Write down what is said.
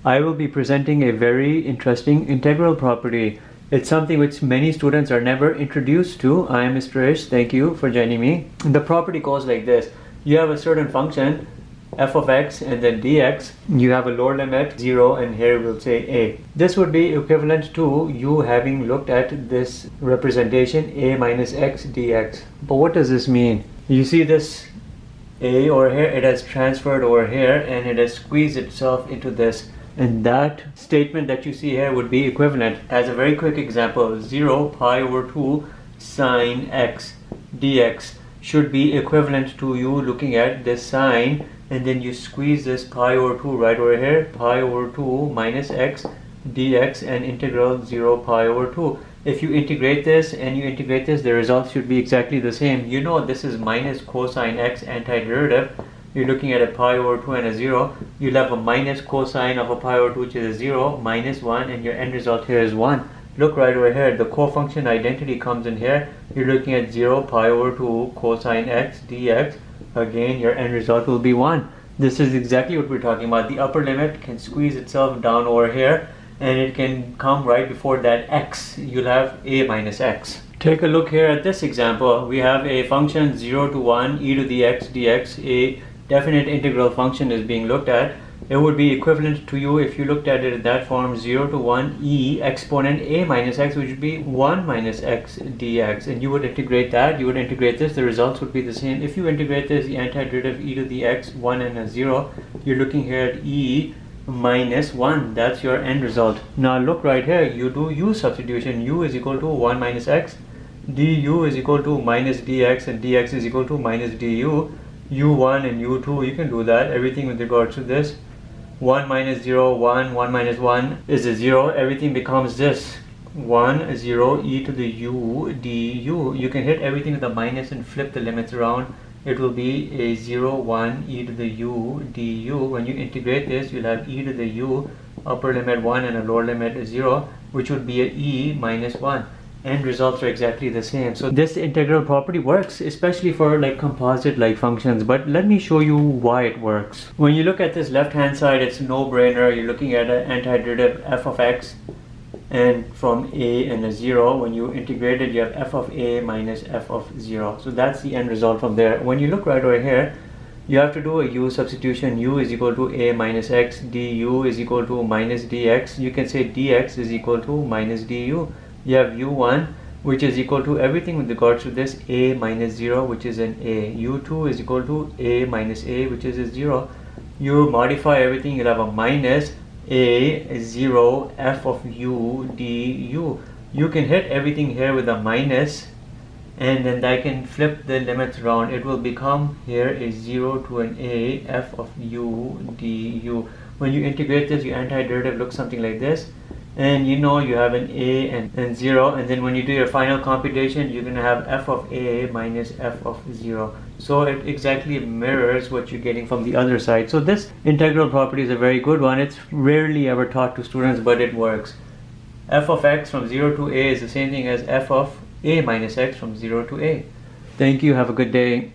I will be presenting a very interesting integral property. It's something which many students are never introduced to. I am Mr. Ish. Thank you for joining me. The property goes like this. You have a certain function, f of x and then dx. You have a lower limit 0 and here we'll say a. This would be equivalent to you having looked at this representation a minus x dx. But what does this mean? You see this a over here, it has transferred over here and it has squeezed itself into this. And that statement that you see here would be equivalent. As a very quick example, 0 pi over 2 sine x dx should be equivalent to you looking at this sine and then you squeeze this pi over 2 right over here, pi over 2 minus x dx and integral 0 pi over 2. If you integrate this and you integrate this, the results should be exactly the same. You know this is minus cosine x antiderivative. You're looking at a pi over 2 and a 0. You'll have a minus cosine of a pi over 2 which is a 0, minus 1, and your end result here is 1. Look right over here, the cofunction identity comes in here. You're looking at 0 pi over 2 cosine x dx. Again, your end result will be 1. This is exactly what we're talking about. The upper limit can squeeze itself down over here and it can come right before that x. You'll have a minus x. Take a look here at this example. We have a function 0 to 1 e to the x dx. A definite integral function is being looked at. It would be equivalent to you if you looked at it in that form, 0 to 1 e exponent a minus x, which would be 1 minus x dx. And you would integrate that, you would integrate this, the results would be the same. If you integrate this, the antiderivative e to the x, 1 and a 0, you're looking here at e minus 1. That's your end result. Now look right here, you do u substitution. U is equal to 1 minus x, du is equal to minus dx, and dx is equal to minus du. u1 and u2, you can do that, everything with regards to this. 1 minus 0, 1, 1 minus 1 is a 0, everything becomes this. 1, 0, e to the u, du. You can hit everything with a minus and flip the limits around. It will be a 0, 1, e to the u, du. When you integrate this, you'll have e to the u, upper limit 1 and a lower limit 0, which would be a e minus 1. End results are exactly the same. So this integral property works, especially for like composite like functions. But let me show you why it works. When you look at this left hand side, it's no-brainer. You're looking at an antiderivative f of x and from a and a 0. When you integrate it, you have f of a minus f of 0. So that's the end result from there. When you look right over here, you have to do a u substitution. U is equal to a minus x, du is equal to minus dx. You can say dx is equal to minus du. You have u1, which is equal to everything with regards to this a minus 0, which is an a. u2 is equal to a minus a, which is a 0. You modify everything, you'll have a minus a 0 f of u du. You can hit everything here with a minus and then I can flip the limits around. It will become here a 0 to an a f of u du. When you integrate this, your antiderivative looks something like this. And you know you have an a and 0, and then when you do your final computation, you're going to have f of a minus f of 0. So it exactly mirrors what you're getting from the other side. So this integral property is a very good one. It's rarely ever taught to students, but it works. F of x from 0 to a is the same thing as f of a minus x from 0 to a. Thank you. Have a good day.